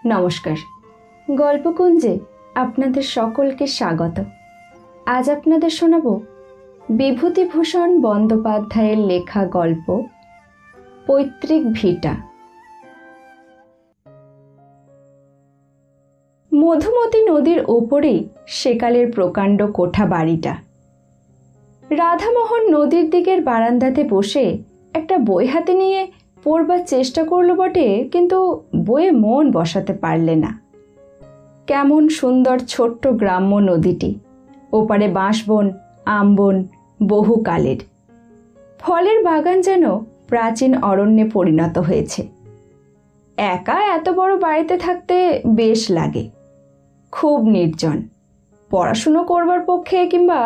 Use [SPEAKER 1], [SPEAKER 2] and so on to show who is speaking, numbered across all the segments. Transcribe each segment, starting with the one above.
[SPEAKER 1] নমস্কার, গল্পকুঞ্জে আপনাদের সকলকে স্বাগত। আজ আপনাদের শোনাব বিভূতিভূষণ বন্দ্যোপাধ্যায়ের লেখা গল্প পৈতৃক ভিটা। মধুমতি নদীর ওপরেই সেকালের প্রকাণ্ড কোঠা বাড়িটা। রাধামোহন নদীর দিকের বারান্দাতে বসে একটা বই হাতে নিয়ে পড়বার চেষ্টা করল বটে, কিন্তু বইয়ে মন বসাতে পারলে না। কেমন সুন্দর ছোট্ট গ্রাম্য নদীটি, ওপারে বাঁশবন, আমবন, বহুকালের। ফলের বাগান যেন প্রাচীন অরণ্যে পরিণত হয়েছে। একা এত বড় বাড়িতে থাকতে বেশ লাগে, খুব নির্জন। পড়াশুনো করবার পক্ষে কিংবা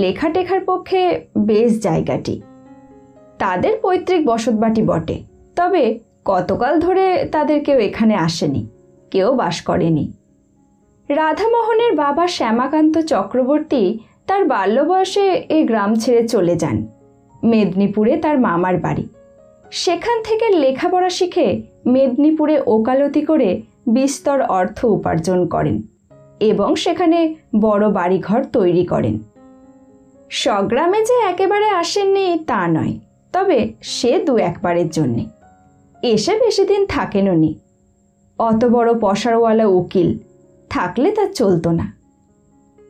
[SPEAKER 1] লেখা টেখার পক্ষে বেশ জায়গাটি। তাদের পৈতৃক বসতবাটি বটে, তবে কতকাল ধরে তাদের কেউ এখানে আসেনি, কেউ বাস করেনি। রাধামোহনের বাবা শ্যামাকান্ত চক্রবর্তী তার বাল্য বয়সে এই গ্রাম ছেড়ে চলে যান মেদিনীপুরে, তার মামার বাড়ি। সেখান থেকে লেখাপড়া শিখে মেদিনীপুরে ওকালতি করে বিস্তর অর্থ উপার্জন করেন এবং সেখানে বড় বাড়িঘর তৈরি করেন। স্বগ্রামে যে একেবারে আসেননি তা নয়, তবে সে দু একবারের জন্যে। এসে বেশি দিন থাকেনও নি। অত বড় পসারওয়ালা উকিল থাকলে তা চলতো না।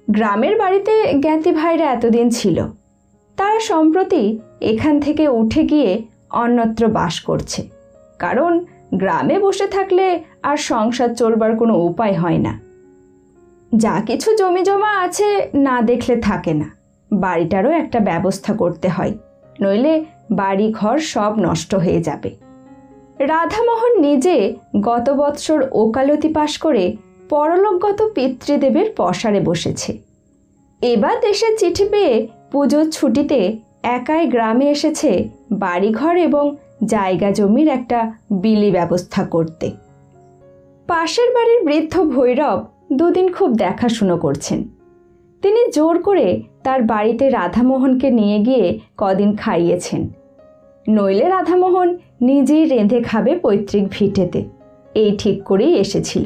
[SPEAKER 1] গ্রামের বাড়িতে জ্ঞাতি ভাইরা এতদিন ছিল, তারা সম্প্রতি এখান থেকে উঠে গিয়ে অন্যত্র বাস করছে, কারণ গ্রামে বসে থাকলে আর সংসার চলবার কোনো উপায় হয় না। যা কিছু জমি জমা আছে না দেখলে থাকে না, বাড়িটারও একটা ব্যবস্থা করতে হয়, নইলে বাড়ি ঘর সব নষ্ট হয়ে যাবে। রাধামোহন নিজে গত বৎসর ওকালতি পাশ করে পরলোকগত পিতৃদেবের পসারে বসেছে। এবার দেশের চিঠি পেয়ে পুজোর ছুটিতে একাই গ্রামে এসেছে বাড়িঘর এবং জায়গা জমির একটা বিলি ব্যবস্থা করতে। পাশের বাড়ির বৃদ্ধ ভৈরব দুদিন খুব দেখাশুনো করছেন। তিনি জোর করে তার বাড়িতে রাধামোহনকে নিয়ে গিয়ে কদিন খাইয়েছেন, নইলে রাধামোহন নিজেই রেঁধে খাবে পৈতৃক ভিটেতে, এই ঠিক করেই এসেছিল।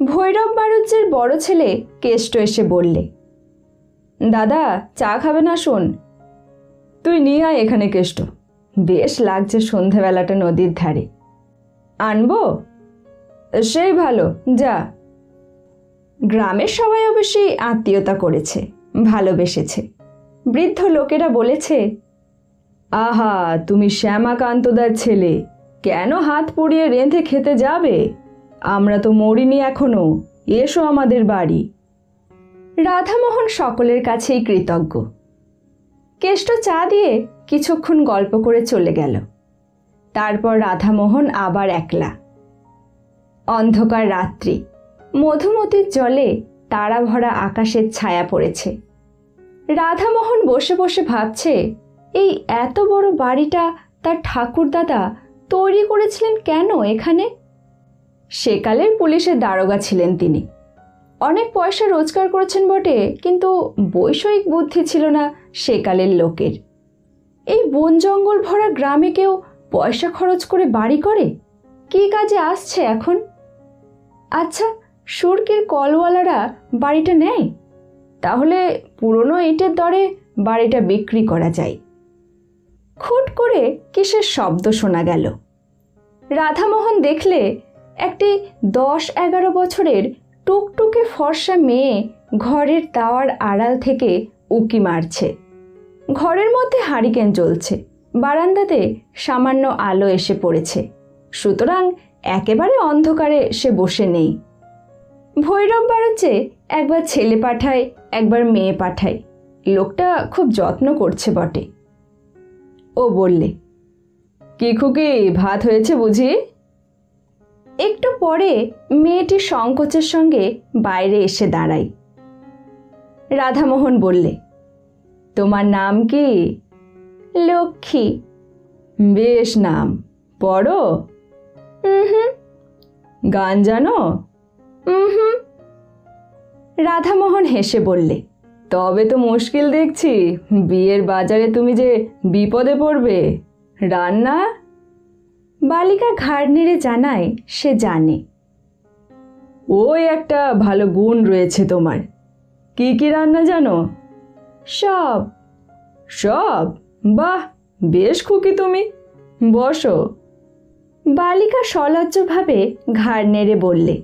[SPEAKER 1] ভৈরব বাড়ুজ্যের বড় ছেলে কেষ্ট এসে বললে, দাদা চা খাবে না? শোন, তুই নিয়ে আয় এখানে কেষ্ট, বেশ লাগছে সন্ধেবেলাটা নদীর ধারে। আনবো? সেই ভালো, যা। গ্রামের সবাই অবশ্যই আত্মীয়তা করেছে, ভালোবেসেছে। বৃদ্ধ লোকেরা বলেছে, আহা তুমি শ্যামাকান্তদার ছেলে, কেন হাত পুড়িয়ে রেঁধে খেতে যাবে? আমরা তো মরিনি এখনো, এসো আমাদের বাড়ি। রাধামোহন সকলের কাছেই কৃতজ্ঞ। কেষ্ট চা দিয়ে কিছুক্ষণ গল্প করে চলে গেল। তারপর রাধামোহন আবার একলা। অন্ধকার রাত্রি, মধুমতির জলে তারা ভরা আকাশের ছায়া পড়েছে। রাধামোহন বসে বসে ভাবছে, এই এত বড় বাড়িটা তার ঠাকুরদাদা তৈরি করেছিলেন কেন এখানে? সেকালের পুলিশের দারোগা ছিলেন তিনি, অনেক পয়সা রোজগার করেছেন বটে, কিন্তু বৈষয়িক বুদ্ধি ছিল না সেকালের লোকের। এই বন জঙ্গল ভরা গ্রামে কেউ পয়সা খরচ করে বাড়ি করে? কি কাজে আসছে এখন? আচ্ছা, সুরকির কলওয়ালারা বাড়িটা নেয়, তাহলে পুরনো ইটের দরে বাড়িটা বিক্রি করা যায়। খুট করে কিসের শব্দ শোনা গেল। রাধামোহন দেখলে একটি 10-11 বছরের টুকটুকে ফর্সা মেয়ে ঘরের তাওয়ার আড়াল থেকে উকি মারছে। ঘরের মধ্যে হারিকেন জ্বলছে, বারান্দাতে সামান্য আলো এসে পড়েছে, সুতরাং একেবারে অন্ধকারে সে বসে নেই। ভৈরব বাড়ুজ্যে একবার ছেলে পাঠায়, একবার মেয়ে পাঠায়, লোকটা খুব যত্ন করছে বটে। ও বললে, কি খুকি, ভাত হয়েছে বুঝি? একটু পরে মেয়েটি সংকোচের সঙ্গে বাইরে এসে দাঁড়ায়। রাধামোহন বললে, তোমার নাম কি? লক্ষ্মী। বেশ নাম, পড়ো? হুম। গান জানো? হুম। রাধামোহন হেসে বললে, তবে তো মুশকিল দেখছি, বিয়ের বাজারে তুমি যে বিপদে পড়বে। রান্না? বালিকা ঘাড় নেড়ে জানায় সে জানে। ওই একটা ভালো গুণ রয়েছে তোমার। কি কি রান্না জানো? সব। সব? বাহ, বেশ খুকি তুমি। বসো। বালিকা সলজ্জভাবে ঘাড় নেড়ে বললে,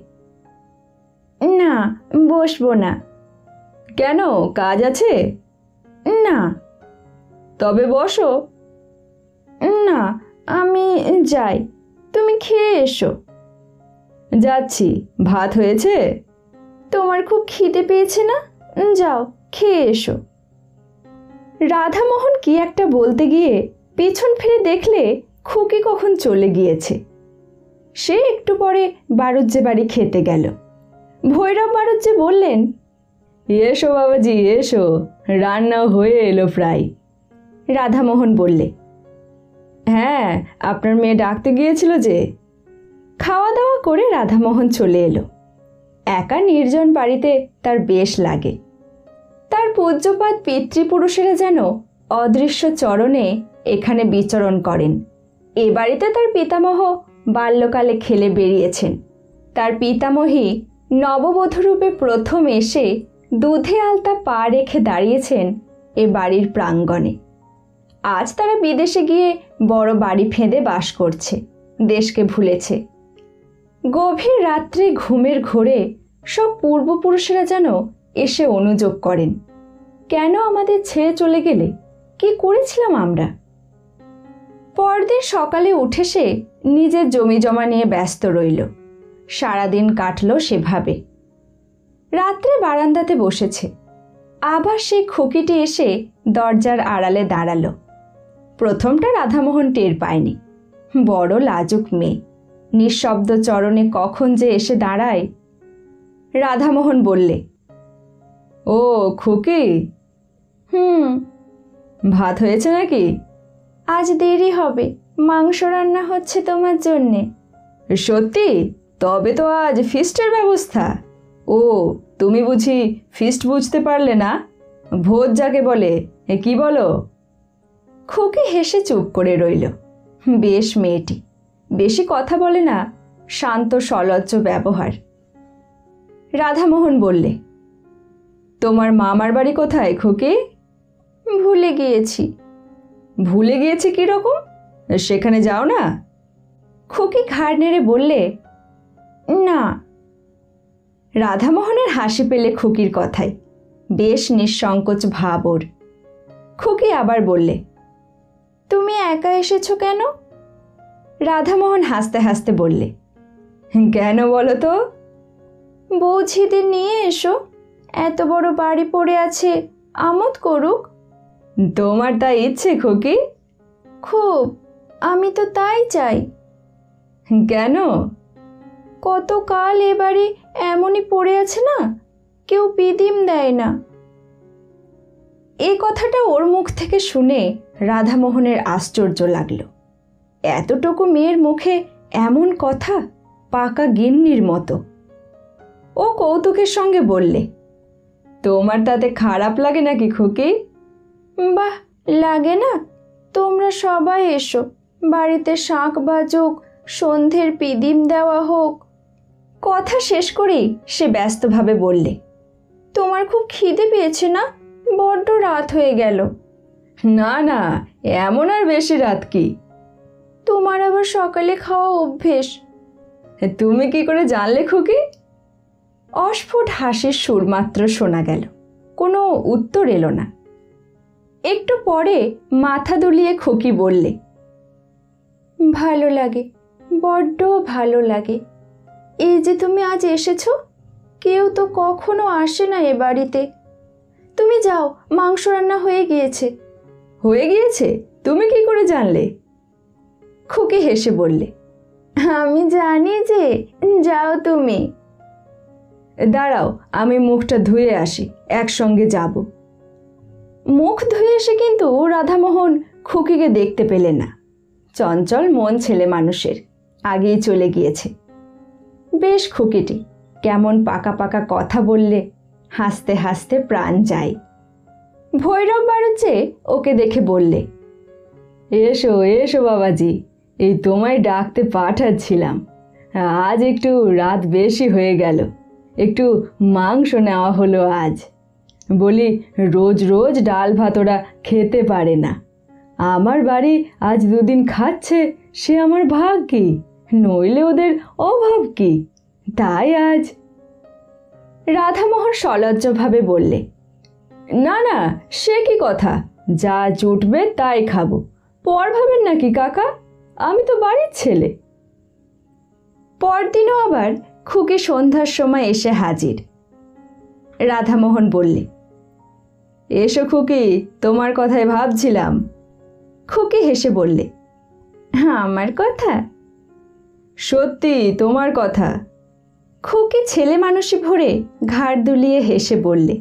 [SPEAKER 1] না, বসবো না। কেন, কাজ আছে? না। তবে বসো। না, আমি যাই, তুমি খেয়ে এসো। যাচ্ছি। ভাত হয়েছে? তোমার খুব খিদে পেয়েছে না? যাও, খেয়ে এসো। রাধামোহন কি একটা বলতে গিয়ে পেছন ফিরে দেখলে খুকি কখন চলে গিয়েছে। সে একটু পরে বাড়ুজ্জে বাড়ি খেতে গেল। ভৈরব বাড়ুজ্জে বললেন, এসো বাবাজি, এসো, রান্নাও হয়ে এলো প্রায়। রাধামোহন বললে, হ্যাঁ, আপনার মেয়ে ডাকতে গিয়েছিল যে। খাওয়া দাওয়া করে রাধামোহন চলে এলো। একা নির্জন বাড়িতে তার বেশ লাগে। তার পূজ্যপাত পিতৃপুরুষেরা যেন অদৃশ্য চরণে এখানে বিচরণ করেন। এ বাড়িতে তার পিতামহ বাল্যকালে খেলে বেরিয়েছেন। তার পিতামহী নববধূরূপে প্রথম এসে দুধে আলতা পা রেখে দাঁড়িয়েছেন এ বাড়ির প্রাঙ্গণে। আজ তারা বিদেশে গিয়ে বড় বাড়ি ফেঁদে বাস করছে, দেশকে ভুলেছে। গভীর রাত্রে ঘুমের ঘোরে সব পূর্বপুরুষেরা যেন এসে অনুযোগ করেন, কেন আমাদের ছেড়ে চলে গেলে? কি করেছিলাম আমরা? পরদিন সকালে উঠে সে নিজের জমি জমা নিয়ে ব্যস্ত রইল। সারাদিন কাটল সেভাবে। রাত্রে বারান্দাতে বসেছে। আবার সেই খুকিটি এসে দরজার আড়ালে দাঁড়ালো। প্রথমটা রাধামোহন টের পায়নি। বড় লাজুক মেয়ে, নিঃশব্দ চরণে কখন যে এসে দাঁড়ায়। রাধামোহন বললে, ও খুকি। ভাত হয়েছে নাকি? আজ দেরি হবে, মাংস রান্না হচ্ছে তোমার জন্যে। সত্যি? তবে তো আজ ফিস্টের ব্যবস্থা। ও, তুমি বুঝি ফিস্ট বুঝতে পারলে না? ভোজ যাকে বলে, কি বলো? খুকি হেসে চুপ করে রইল। বেশ মেয়েটি, বেশি কথা বলে না, শান্ত সলজ্জ ব্যবহার। রাধামোহন বললে, তোমার মামার বাড়ি কোথায় খুকি? ভুলে গিয়েছি। ভুলে গিয়েছি কিরকম? সেখানে যাও না? খুকি ঘাড় নেড়ে বললে, না। রাধামোহনের হাসি পেলে খুকির কথায়। বেশ নিঃসংকোচ ভাব ওর। খুকি আবার বললে, তুমি একা এসেছো কেন? রাধামোহন হাসতে হাসতে বললে, কেন বলো তো? বৌঝিদের নিয়ে এসো, এত বড় বাড়ি পড়ে আছে, আমোদ করুক। তোমার তাই ইচ্ছে খুকি? খুব, আমি তো তাই চাই। কেন? কতকাল এ বাড়ি এমনই পড়ে আছে না, কেউ পিদিম দেয় না। এই কথাটা ওর মুখ থেকে শুনে রাধামোহনের আশ্চর্য লাগলো। এতটুকু মেয়ের মুখে এমন কথা, পাকা গিন্নির মতো। ও কৌতুকের সঙ্গে বললে, তোমার তাতে খারাপ লাগে নাকি খুকি? বাহ, লাগে না। তোমরা সবাই এসো, বাড়িতে শাঁখ বাজুক, সন্ধ্যের পিদিম দেওয়া হোক। কথা শেষ করেই সে ব্যস্তভাবে বললে, তোমার খুব খিদে পেয়েছে না? বড্ড রাত হয়ে গেল। না না, এমন আর বেশি রাত কি? তোমার আবার সকালে খাওয়া অভ্যেস। তুমি কি করে জানলে খুকি? অস্ফুট হাসির সুর মাত্র শোনা গেল, কোনো উত্তর এলো না। একটু পরে মাথা দুলিয়ে খুকি বললে, ভালো লাগে, বড্ড ভালো লাগে। এই যে তুমি আজ এসেছো, কেউ তো কখনো আসে না এ বাড়িতে। তুমি যাও, মাংস রান্না হয়ে গিয়েছে। হয়ে গিয়েছে? তুমি কি করে জানলে? খুকি হেসে বললে, আমি জানি যে, যাও তুমি। দাঁড়াও, আমি মুখটা ধুয়ে আসি, একসঙ্গে যাব। মুখ ধুয়ে এসে কিন্তু রাধামোহন খুকিকে দেখতে পেলে না। চঞ্চল মন ছেলে মানুষের, আগেই চলে গিয়েছে। বেশ খুকিটি, কেমন পাকা পাকা কথা বললে, হাসতে হাসতে প্রাণ যায়। ভৈরব বাড়ুজ্জে ওকে দেখে বললে, এসো এসো বাবাজি, এই তোমায় ডাকতে পাঠাচ্ছিলাম। আজ একটু রাত বেশি হয়ে গেল, একটু মাংস নেওয়া হলো আজ। বলি, রোজ রোজ ডাল ভাত ওরা খেতে পারে না। আমার বাড়ি আজ দুদিন খাচ্ছে, সে আমার ভাগ্যি, নইলে ওদের অভাব কি। তাই আজ। রাধামোহন সলজ্জভাবে বললে, না না, সে কি কথা, যা জুটবে তাই খাবো, পর ভাবেন নাকি কাকা, আমি তো বাড়ির ছেলে। পরদিনও আবার খুকি সন্ধ্যার সময় এসে হাজির। রাধামোহন বললে, এসো খুকি, তোমার কথাই ভাবছিলাম। খুকি হেসে বললে, আমার কথা? সত্যি তোমার কথা। খুকি ছেলে মানুষই ভরে ঘাড় দুলিয়ে হেসে বললে,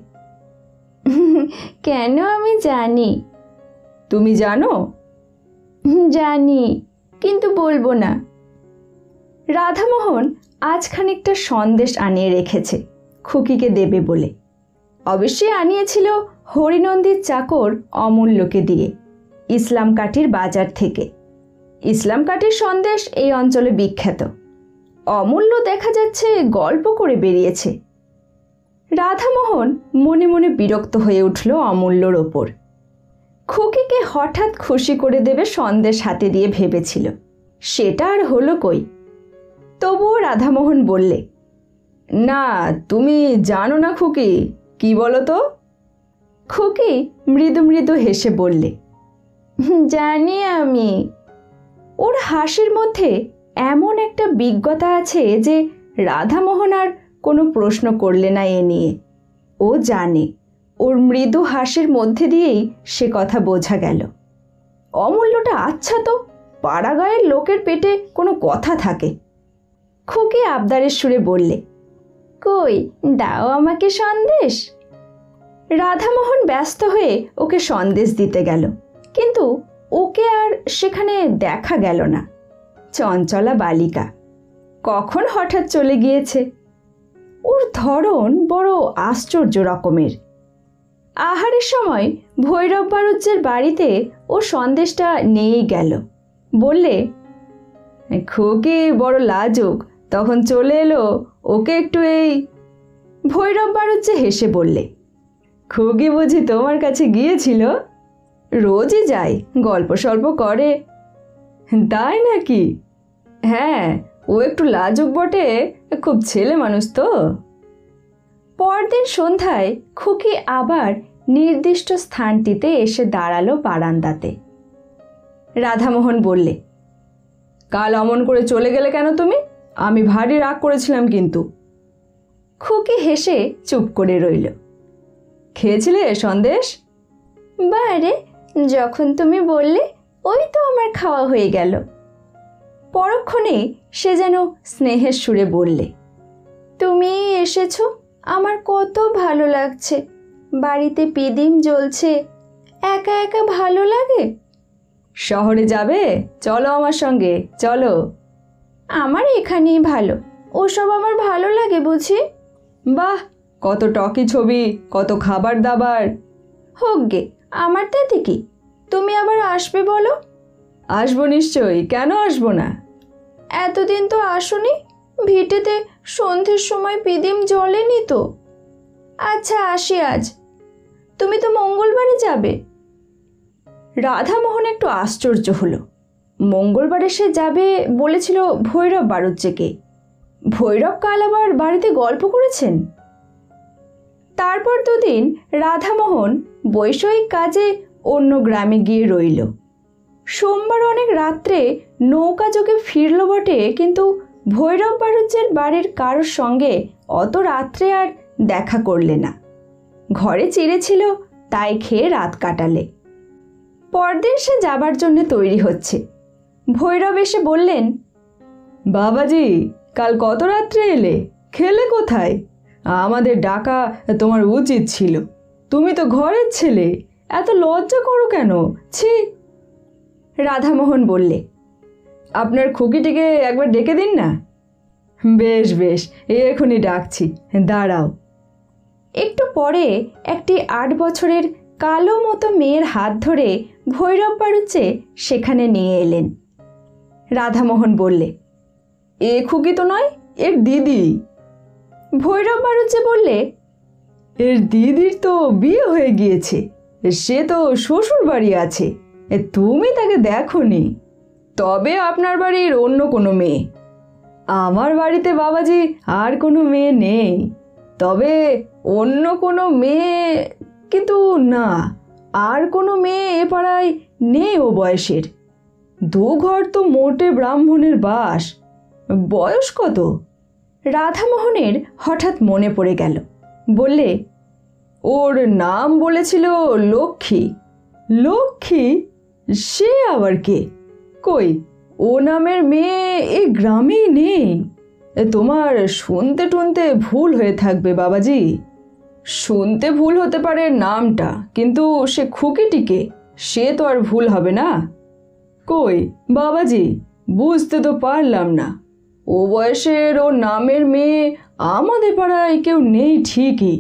[SPEAKER 1] কেন, আমি জানি। তুমি জানো? জানি, কিন্তু বলবো না। রাধামোহন আজ খানিকটা সন্দেশ আনিয়ে রেখেছে খুকিকে দেবে বলে। অবশ্যই আনিয়েছিল হরিনন্দীর চাকর অমূল্যকে দিয়ে, ইসলাম কাঠির বাজার থেকে। ইসলাম কাঠির সন্দেশ এই অঞ্চলে বিখ্যাত। অমূল্য দেখা যাচ্ছে গল্প করে বেরিয়েছে। রাধামোহন মনে মনে বিরক্ত হয়ে উঠল অমূল্যর ওপর। খুকিকে হঠাৎ খুশি করে দেবে সন্দেশ হাতে দিয়ে ভেবেছিল, সেটা আর হলো কই। তবুও রাধামোহন বললে, না, তুমি জানো না খুকি, কি বলো তো? খুকি মৃদু মৃদু হেসে বললে, জানি আমি। ওর হাসির মধ্যে এমন একটা বিজ্ঞতা আছে যে রাধামোহন আর কোনো প্রশ্ন করলে না এ নিয়ে। ও জানে, ওর মৃদু হাসির মধ্যে দিয়েই সে কথা বোঝা গেল। অমূল্যটা আচ্ছা তো, পাড়াগাঁয়ের লোকের পেটে কোনো কথা থাকে। খুকি আবদারের সুরে বললে, কই, দাও আমাকে সন্দেশ। রাধামোহন ব্যস্ত হয়ে ওকে সন্দেশ দিতে গেল, কিন্তু ওকে আর সেখানে দেখা গেল না। চঞ্চলা বালিকা কখন হঠাৎ চলে গিয়েছে। ওর ধরন বড় আশ্চর্য রকমের। আহারের সময় ভৈরব বাড়ুজ্যের বাড়িতে ও সন্দেশটা নিয়েই গেল। বললে, খুকি বড় লাজুক, তখন চলে এলো, ওকে একটু এই। ভৈরব বাড়ুজ্যে হেসে বললে, খুকি বুঝি তোমার কাছে গিয়েছিল? রোজই যায়, গল্প সল্প করে। তাই নাকি? হ্যাঁ, ও একটু লাজুক বটে, খুব ছেলে মানুষ তো। পরদিন সন্ধ্যায় খুকি আবার নির্দিষ্ট স্থানটিতে এসে দাঁড়ালো বারান্দাতে। রাধামোহন বললে, কাল অমন করে চলে গেলে কেন তুমি? আমি ভারী রাগ করেছিলাম কিন্তু। খুকি হেসে চুপ করে রইল। খেয়েছিলে সন্দেশ? বারে, যখন তুমি বললে ওই তো আমার খাওয়া হয়ে গেল। পরক্ষণে সে যেন স্নেহের সুরে বললে, তুমি এসেছো, আমার কত ভালো লাগছে। বাড়িতে পিদিম জ্বলছে, একা একা ভালো লাগে। শহরে যাবে? চলো আমার সঙ্গে, চলো। আমার এখানেই ভালো, ওসব আমার ভালো লাগে বুঝি। বাহ, কত টকি ছবি, কত খাবার দাবার। হোক গে, আমার তাতে কি, তুমি আবার আসবে বলো। আসবো নিশ্চয়ই, কেন আসবো না। এতদিন তো আসোনি, ভিটেতে সন্ধ্যের সময় পিদিম জ্বলেনি তো। আচ্ছা, আসি আজ। তুমি তো মঙ্গলবারে যাবে। রাধামোহন একটু আশ্চর্য হলো। মঙ্গলবারে সে যাবে বলেছিল ভৈরব বাড়ুজ্যেকে। ভৈরব কাল আবার বাড়িতে গল্প করেছেন। তারপর দুদিন রাধামোহন বৈষয়িক কাজে অন্য গ্রামে গিয়ে রইল। সোমবার অনেক রাত্রে নৌকা যোগে ফিরল বটে, কিন্তু ভৈরব বাড়ুজ্যের বাড়ির কারোর সঙ্গে অত রাত্রে আর দেখা করলে না। ঘরে চিড়ে ছিল, তাই খেয়ে রাত কাটালে। পরদিন সে যাবার জন্য তৈরি হচ্ছে। ভৈরব এসে বললেন, বাবাজি, কাল কত রাত্রে এলে, খেলে কোথায়? আমাদের ডাকা তোমার উচিত ছিল, তুমি তো ঘরের ছেলে, এত লজ্জা করো কেন, ছি। রাধামোহন বললে, আপনার খুকিটিকে একবার ডেকে দিন না। বেশ বেশ, এখনই ডাকছি, দাঁড়াও। একটু পরে একটি 8 বছরের কালো মতো মেয়ের হাত ধরে ভৈরব বাড়ুজ্যে সেখানে নিয়ে এলেন। রাধামোহন বললে, এ খুকি তো নয়, এর দিদি। ভৈরব বাড়ুজ্জে বললে, এর দিদির তো বিয়ে হয়ে গিয়েছে, সে তো শ্বশুর বাড়ি আছে, তুমি তাকে দেখোনি। তবে আপনার বাড়ির অন্য কোনো মেয়ে। আমার বাড়িতে বাবাজি আর কোনো মেয়ে নেই, তবে অন্য কোনো মেয়ে, কিন্তু না, আর কোনো মেয়ে এ পাড়ায় নেই ও বয়সের। দু ঘর তো মোটে ব্রাহ্মণের বাস। বয়স কত? রাধামোহনের হঠাৎ মনে পড়ে গেল। বললে, ওর নাম বলেছিল লক্ষ্মী। লক্ষ্মী? সে আবার কে? কই, ও নামের মেয়ে এই গ্রামেই নেই। তোমার শুনতে টুনতে ভুল হয়ে থাকবে বাবাজি। শুনতে ভুল হতে পারে নামটা, কিন্তু সে খুকিটিকে, সে তো আর ভুল হবে না। কই বাবাজি, বুঝতে তো পারলাম না। ও বয়সের ও নামের মেয়ে আমাদের পাড়ায় কেউ নেই ঠিকই।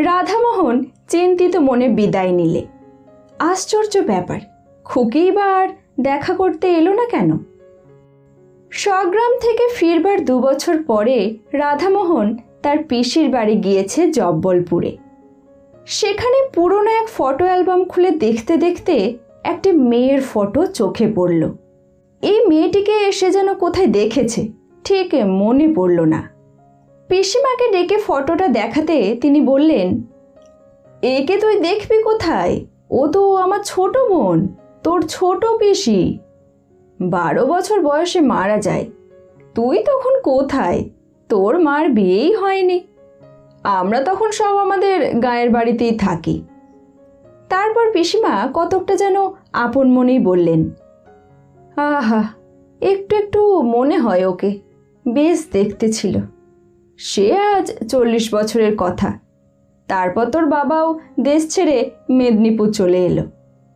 [SPEAKER 1] রাধামোহন চিন্তিত মনে বিদায় নিলে। আশ্চর্য ব্যাপার, খুকি বার দেখা করতে এলো না কেন? স্বগ্রাম থেকে ফিরবার 2 বছর পরে রাধামোহন তার পিসির বাড়ি গিয়েছে জব্বলপুরে। সেখানে পুরনো এক ফটো অ্যালবাম খুলে দেখতে দেখতে একটি মেয়ের ফটো চোখে পড়ল। এই মেয়েটিকে সে যেন কোথায় দেখেছে, ঠিক মনে পড়ল না। পিসিমাকে ডেকে ফটোটা দেখাতে তিনি বললেন, একে তুই দেখবি কোথায়? ও তো আমার ছোট বোন, তোর ছোট পিসি। 12 বছর বয়সে মারা যায়। তুই তখন কোথায়? তোর মার বিয়েই হয়নি। আমরা তখন সব আমাদের গায়ের বাড়িতেই থাকি। তারপর পিসিমা কতকটা যেন আপন মনেই বললেন, আহা, একটু একটু মনে হয় ওকে, বেশ দেখতে ছিল। সে আজ 40 বছরের কথা। তারপর তোর বাবাও দেশ ছেড়ে মেদিনীপুর চলে এলো।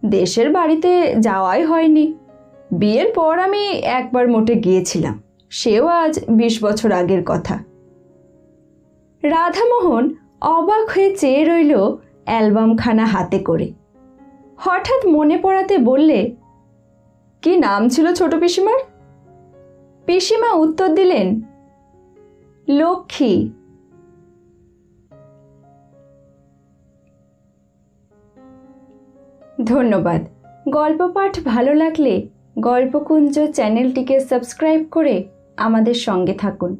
[SPEAKER 1] দেশের বাড়িতে যাওয়াই হয়নি। বিয়ের পর আমি একবার মোটে গিয়েছিলাম, সেও আজ 20 বছর আগের কথা। রাধামোহন অবাক হয়ে চেয়ে রইল অ্যালবামখানা হাতে করে। হঠাৎ মনে পড়াতে বললে, কি নাম ছিল ছোট পিসিমার? পিসিমা উত্তর দিলেন, লক্ষ্মী। ধন্যবাদ। গল্প পাঠ ভালো লাগলে গল্পকুঞ্জ চ্যানেলটিকে সাবস্ক্রাইব করে আমাদের সঙ্গে থাকুন।